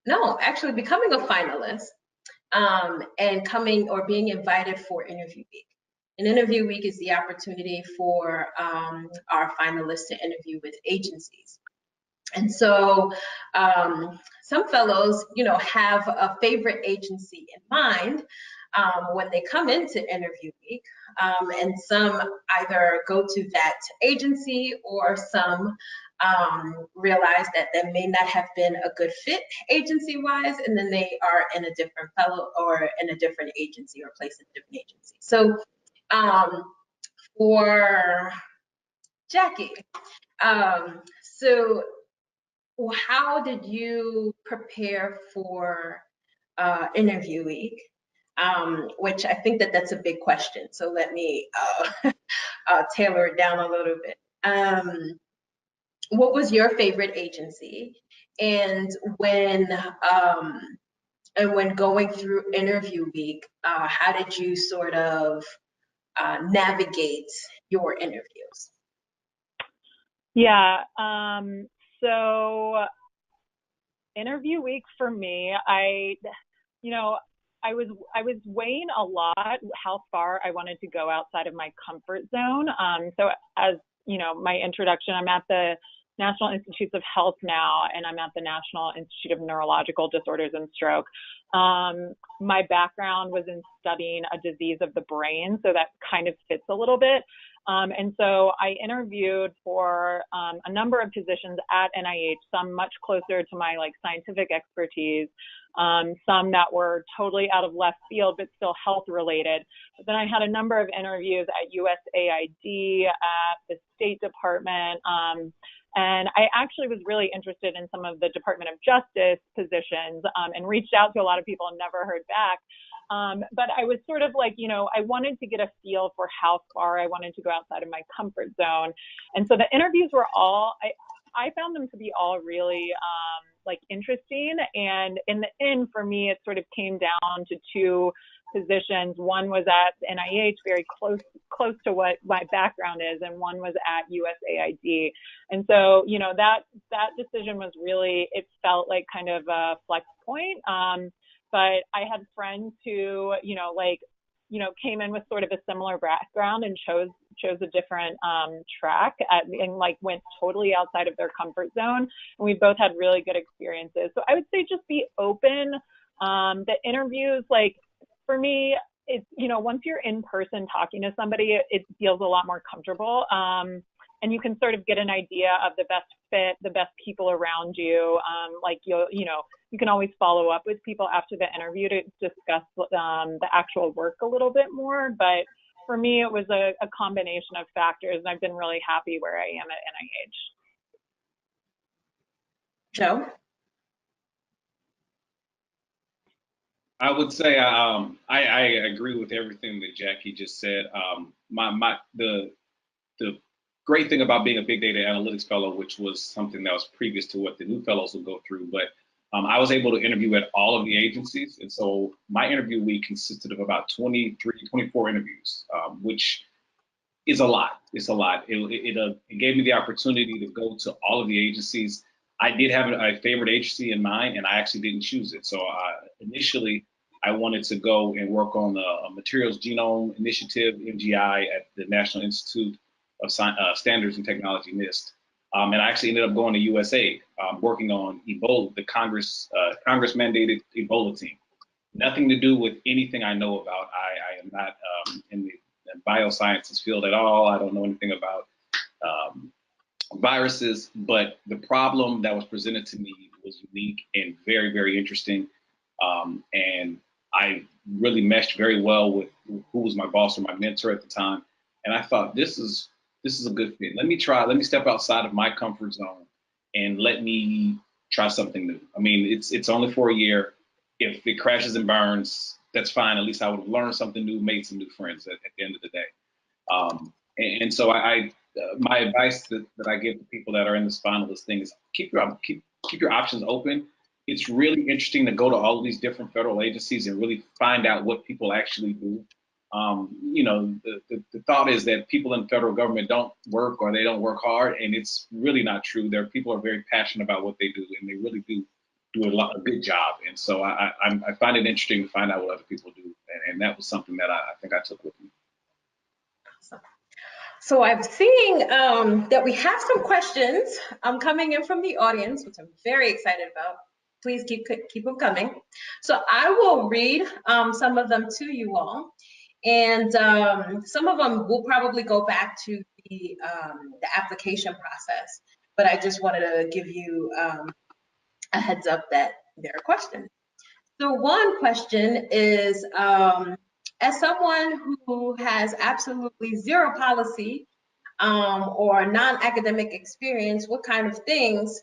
No, actually becoming a finalist and coming or being invited for interview week. An interview week is the opportunity for our finalists to interview with agencies. And so some fellows, have a favorite agency in mind when they come into interview week, and some either go to that agency or some realize that they may not have been a good fit agency-wise, and then they are in a different fellow or in a different agency or place in a different agency. So for Jackie, so how did you prepare for interview week? Which I think that's a big question. So let me tailor it down a little bit. What was your favorite agency? And when going through interview week, how did you sort of navigate your interviews? Yeah. So interview week for me, I was weighing a lot how far I wanted to go outside of my comfort zone. So as my introduction, I'm at the National Institutes of Health now, and I'm at the National Institute of Neurological Disorders and Stroke. My background was in studying a disease of the brain, so that kind of fits a little bit. And so I interviewed for a number of positions at NIH, some much closer to my like scientific expertise, some that were totally out of left field, but still health related. But then I had a number of interviews at USAID, at the State Department, and I actually was really interested in some of the Department of Justice positions, and reached out to a lot of people and never heard back. But I was sort of like, you know, I wanted to get a feel for how far I wanted to go outside of my comfort zone. And so the interviews were all, I found them to be all really like interesting. And in the end, for me, it sort of came down to two positions. One was at NIH, very close to what my background is, and one was at USAID. And so, you know, that decision was really, it felt like kind of a flex point. But I had friends who, came in with sort of a similar background and chose a different track and like went totally outside of their comfort zone. And we both had really good experiences. So I would say just be open. The interviews, like for me, it's, you know, once you're in person talking to somebody, it feels a lot more comfortable. And you can sort of get an idea of the best fit, the best people around you. You can always follow up with people after the interview to discuss the actual work a little bit more. But for me, it was a combination of factors, and I've been really happy where I am at NIH. Joe? I would say I agree with everything that Jackie just said. The great thing about being a big data analytics fellow, which was something that was previous to what the new fellows will go through, but I was able to interview at all of the agencies. And so my interview week consisted of about 24 interviews, which is a lot. It's a lot. It gave me the opportunity to go to all of the agencies. I did have a favorite agency in mind, and I actually didn't choose it. So initially, I wanted to go and work on the Materials Genome Initiative, MGI, at the National Institute of Standards and Technology, NIST. And I actually ended up going to USAID, working on Ebola, the Congress mandated Ebola team. Nothing to do with anything I know about. I am not in the biosciences field at all. I don't know anything about viruses, but the problem that was presented to me was unique and very, very interesting. And I really meshed very well with who was my boss or my mentor at the time. And I thought, this is a good fit. Let me step outside of my comfort zone and let me try something new. I mean, it's only for a year. If it crashes and burns, that's fine. At least I would have learned something new, made some new friends at the end of the day. And so my advice that I give to people that are in this finalist thing is keep your options open. It's really interesting to go to all of these different federal agencies and really find out what people actually do. The thought is that people in federal government don't work or they don't work hard, and it's really not true. People are very passionate about what they do, and they really do a good job. And so I find it interesting to find out what other people do, and that was something that I think I took with me. So I'm seeing that we have some questions coming in from the audience, which I'm very excited about. Please keep them coming. So I will read some of them to you all. And some of them will probably go back to the application process, but I just wanted to give you a heads up that there are questions. So one question is, as someone who has absolutely zero policy or non-academic experience, what kind of things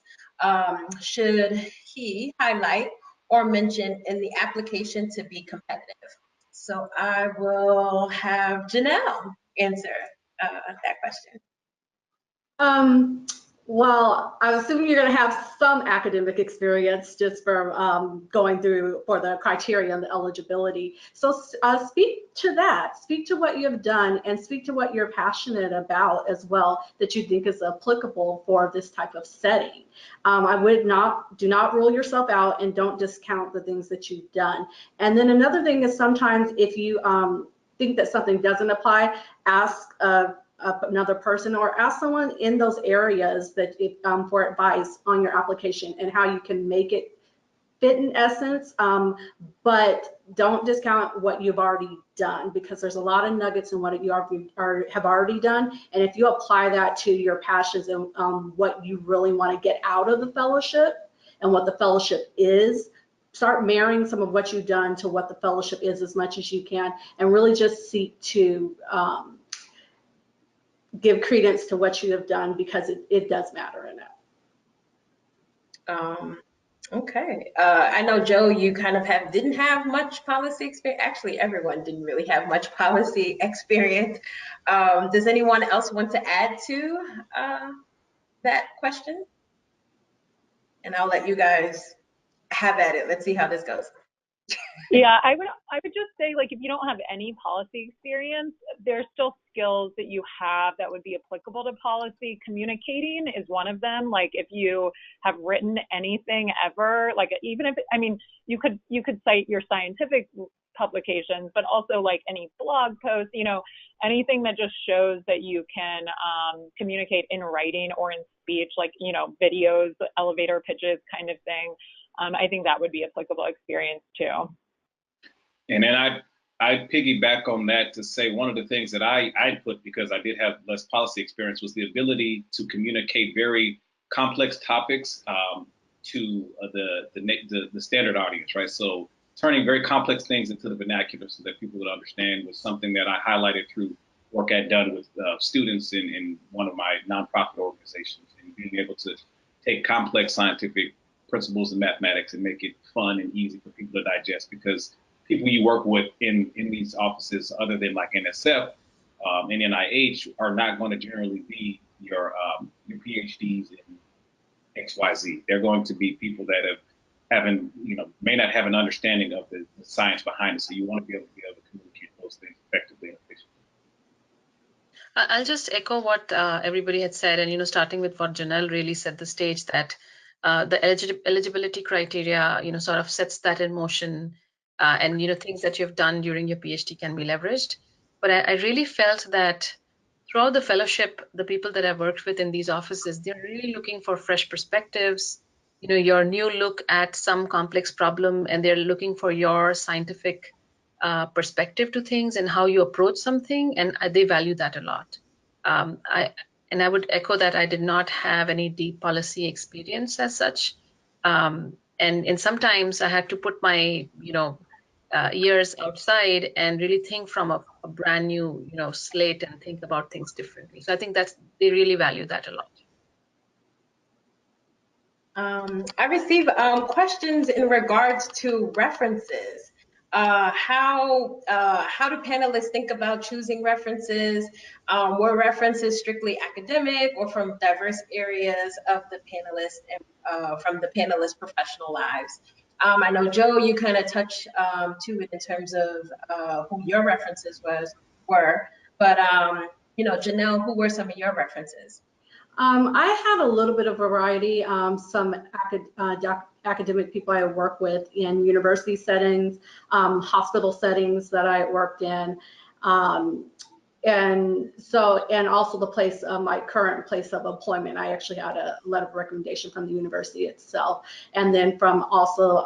should he highlight or mention in the application to be competitive? So I will have Janelle answer that question. Well, I'm assuming you're going to have some academic experience just from going through for the criteria and the eligibility. So speak to that, speak to what you've done, and speak to what you're passionate about as well that you think is applicable for this type of setting. Do not rule yourself out, and don't discount the things that you've done. And then another thing is, sometimes if you think that something doesn't apply, ask another person, or ask someone in those areas that for advice on your application and how you can make it fit in essence, but don't discount what you've already done, because there's a lot of nuggets in what you have already done. And if you apply that to your passions and what you really want to get out of the fellowship and what the fellowship is, start marrying some of what you've done to what the fellowship is as much as you can, and really just seek to give credence to what you have done, because it does matter in it. Okay. I know, Joe, you kind of didn't have much policy experience. Actually, everyone didn't really have much policy experience. Does anyone else want to add to that question? And I'll let you guys have at it. Let's see how this goes. Yeah, I would just say, like, if you don't have any policy experience, there's still skills that you have that would be applicable to policy. Communicating is one of them. Like, if you have written anything ever, like, even if, I mean, you could cite your scientific publications, but also like any blog posts, you know, anything that just shows that you can communicate in writing or in speech, like, you know, videos, elevator pitches kind of thing. I think that would be applicable experience too. And then I piggyback on that to say one of the things that I put, because I did have less policy experience, was the ability to communicate very complex topics to the standard audience, right? So turning very complex things into the vernacular so that people would understand was something that I highlighted through work I'd done with students in one of my nonprofit organizations, and being able to take complex scientific principles in mathematics and make it fun and easy for people to digest, because people you work with in these offices, other than like NSF and NIH, are not going to generally be your PhDs in XYZ. They're going to be people that may not have an understanding of the science behind it. So you want to be able to communicate those things effectively and efficiently. I'll just echo what everybody had said, and, you know, starting with what Janelle really set the stage, that the eligibility criteria, you know, sort of sets that in motion, and, you know, things that you've done during your PhD can be leveraged. But I really felt that throughout the fellowship, the people that I've worked with in these offices, they're really looking for fresh perspectives, you know, your new look at some complex problem, and they're looking for your scientific perspective to things and how you approach something, and they value that a lot. I would echo that I did not have any deep policy experience as such, and sometimes I had to put my, you know, years outside and really think from a brand new, you know, slate and think about things differently. So I think they really value that a lot. I received questions in regards to references. How do panelists think about choosing references? Were references strictly academic or from diverse areas of the panelists and from the panelists' professional lives? I know, Joe, you kind of touched to it in terms of who your references were, but you know, Janelle, who were some of your references? I had a little bit of variety. Some academic people I work with in university settings, hospital settings that I worked in, and also the place, my current place of employment. I actually had a letter of recommendation from the university itself, and then from also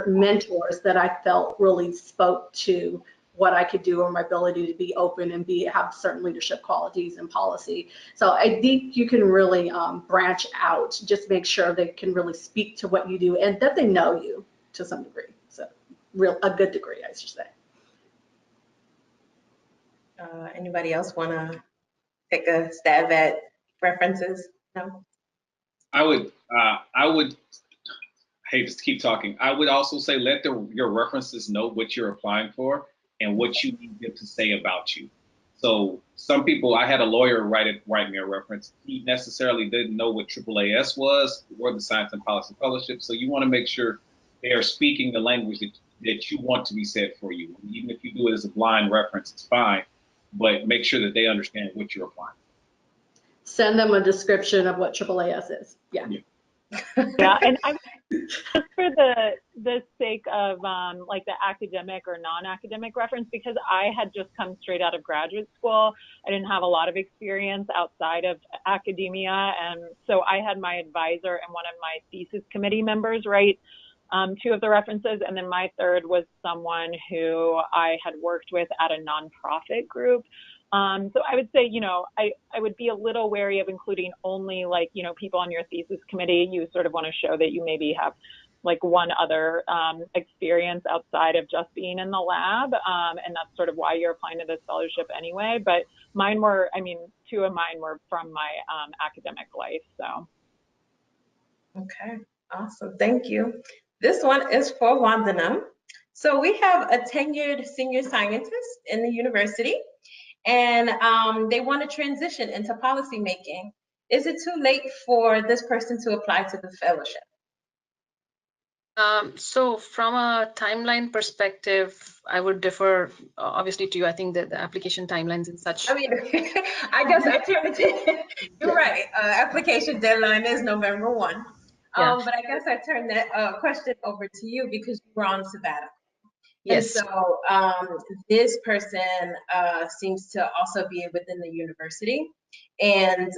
mentors that I felt really spoke to what I could do, or my ability to be open and have certain leadership qualities and policy. So I think you can really branch out, just make sure they can really speak to what you do and that they know you to some degree. So a good degree, I should say. Anybody else want to take a stab at references? No? I would hate to keep talking. I would also say let your references know what you're applying for and what you need them to say about you. So some people, I had a lawyer write me a reference. He necessarily didn't know what AAAS was, or the Science and Policy Fellowship. So you want to make sure they are speaking the language that you want to be said for you. Even if you do it as a blind reference, it's fine, but make sure that they understand what you're applying. Send them a description of what AAAS is. Yeah. Yeah, and Just for the sake of like the academic or non-academic reference, because I had just come straight out of graduate school, I didn't have a lot of experience outside of academia, and so I had my advisor and one of my thesis committee members write 2 of the references, and then my third was someone who I had worked with at a nonprofit group. So I would say, you know, I would be a little wary of including only like, you know, people on your thesis committee. You sort of want to show that you maybe have like one other experience outside of just being in the lab. And that's sort of why you're applying to this fellowship anyway. But mine were, I mean, 2 of mine were from my academic life, so. Okay, awesome, thank you. This one is for Vandana. So we have a tenured senior scientist in the university, and they want to transition into policymaking. Is it too late for this person to apply to the fellowship? So from a timeline perspective, I would defer obviously to you. I think that the application timelines and such. I mean, I guess I turned it. You're right. Application deadline is November 1. Yeah. But I guess I turned that question over to you because you were on sabbatical. Yes. And so this person seems to also be within the university. And,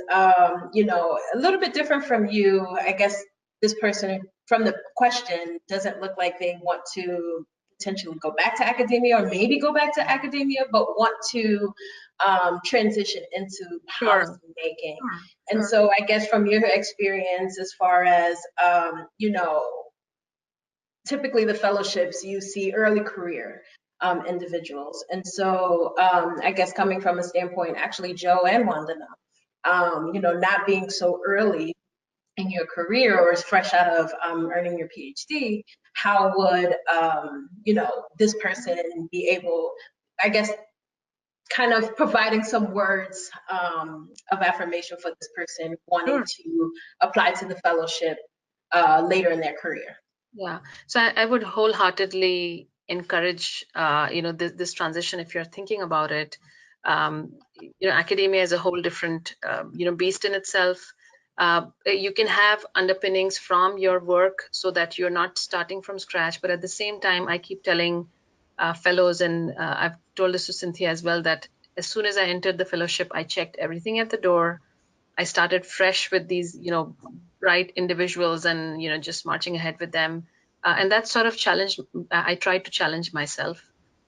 you know, a little bit different from you, I guess this person from the question doesn't look like they want to potentially go back to academia or maybe go back to academia, but want to transition into policy making. And so I guess from your experience as far as, you know, typically the fellowships you see early career individuals. And so I guess coming from a standpoint, actually Joe and Vandana, you know, not being so early in your career or as fresh out of earning your PhD, how would, you know, this person be able, I guess, kind of providing some words of affirmation for this person wanting to apply to the fellowship later in their career? Yeah, so I would wholeheartedly encourage, you know, this transition if you're thinking about it. You know, academia is a whole different, you know, beast in itself. You can have underpinnings from your work so that you're not starting from scratch. But at the same time, I keep telling fellows, and I've told this to Cynthia as well, that as soon as I entered the fellowship, I checked everything at the door. I started fresh with these, you know, bright individuals and, you know, just marching ahead with them. And that sort of challenge, I tried to challenge myself.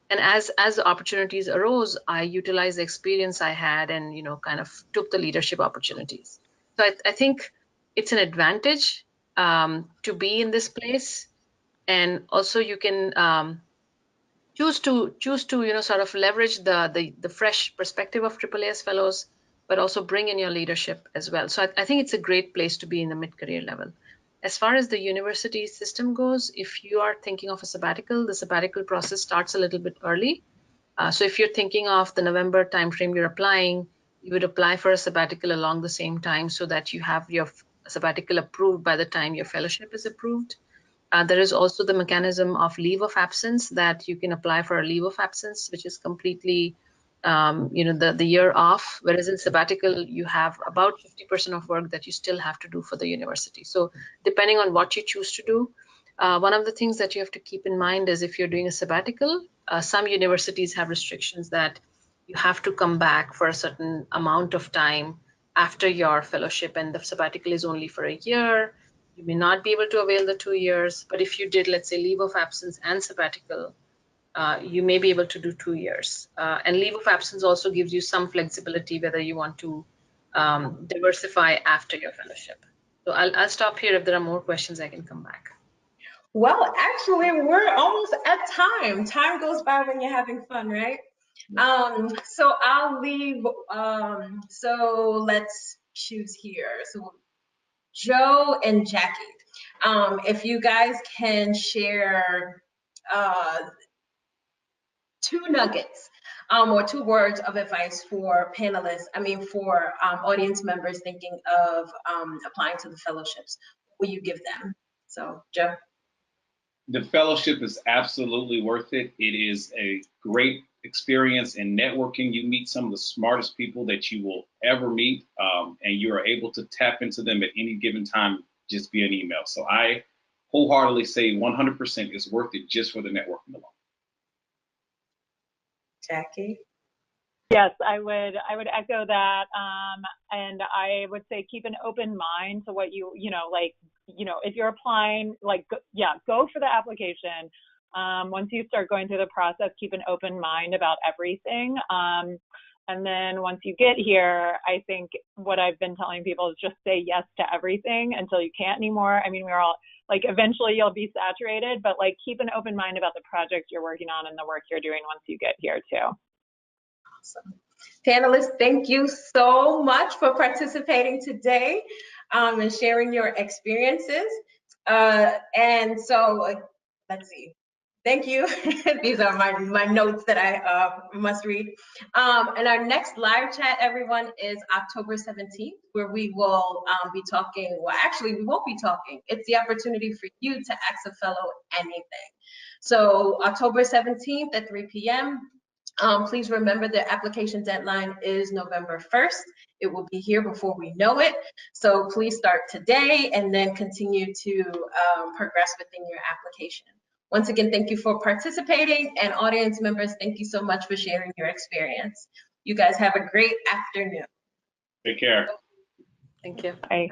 And as the opportunities arose, I utilized the experience I had and, you know, kind of took the leadership opportunities. So I think it's an advantage to be in this place. And also you can choose to you know, sort of leverage the fresh perspective of AAAS fellows, but also bring in your leadership as well. So I think it's a great place to be in the mid-career level. As far as the university system goes, if you are thinking of a sabbatical, the sabbatical process starts a little bit early. So if you're thinking of the November timeframe you're applying, you would apply for a sabbatical along the same time so that you have your sabbatical approved by the time your fellowship is approved. There is also the mechanism of leave of absence that you can apply for a leave of absence, which is completely, you know, the year off. Whereas in sabbatical, you have about 50% of work that you still have to do for the university. So depending on what you choose to do, one of the things that you have to keep in mind is if you're doing a sabbatical, some universities have restrictions that you have to come back for a certain amount of time after your fellowship, and the sabbatical is only for a year. You may not be able to avail the 2 years, but if you did, let's say, leave of absence and sabbatical, you may be able to do 2 years. And leave of absence also gives you some flexibility whether you want to diversify after your fellowship. So I'll stop here. If there are more questions, I can come back. Well, actually, we're almost at time. Time goes by when you're having fun, right? So I'll leave. So let's choose here. So Joe and Jackie, if you guys can share 2 nuggets or 2 words of advice for panelists, for audience members thinking of applying to the fellowships, what will you give them? So, Joe. The fellowship is absolutely worth it. It is a great experience in networking. You meet some of the smartest people that you will ever meet, and you are able to tap into them at any given time just via an email. So I wholeheartedly say 100% is worth it just for the networking alone. Jackie? Yes, I would echo that. And I would say keep an open mind to what if you're applying, go for the application. Once you start going through the process, keep an open mind about everything. And then once you get here, I think what I've been telling people is just say yes to everything until you can't anymore. I mean, we're all eventually you'll be saturated, but keep an open mind about the project you're working on and the work you're doing once you get here too. Awesome. Panelists, thank you so much for participating today and sharing your experiences. And so, let's see. Thank you. These are my notes that I must read. And our next live chat, everyone, is October 17th, where we will be talking. Well, actually, we won't be talking. It's the opportunity for you to ask a fellow anything. So October 17th at 3 p.m. Please remember the application deadline is November 1st. It will be here before we know it. So please start today and then continue to progress within your application. Once again, thank you for participating, and audience members, thank you so much for sharing your experience. You guys have a great afternoon. Take care. Thank you. Bye.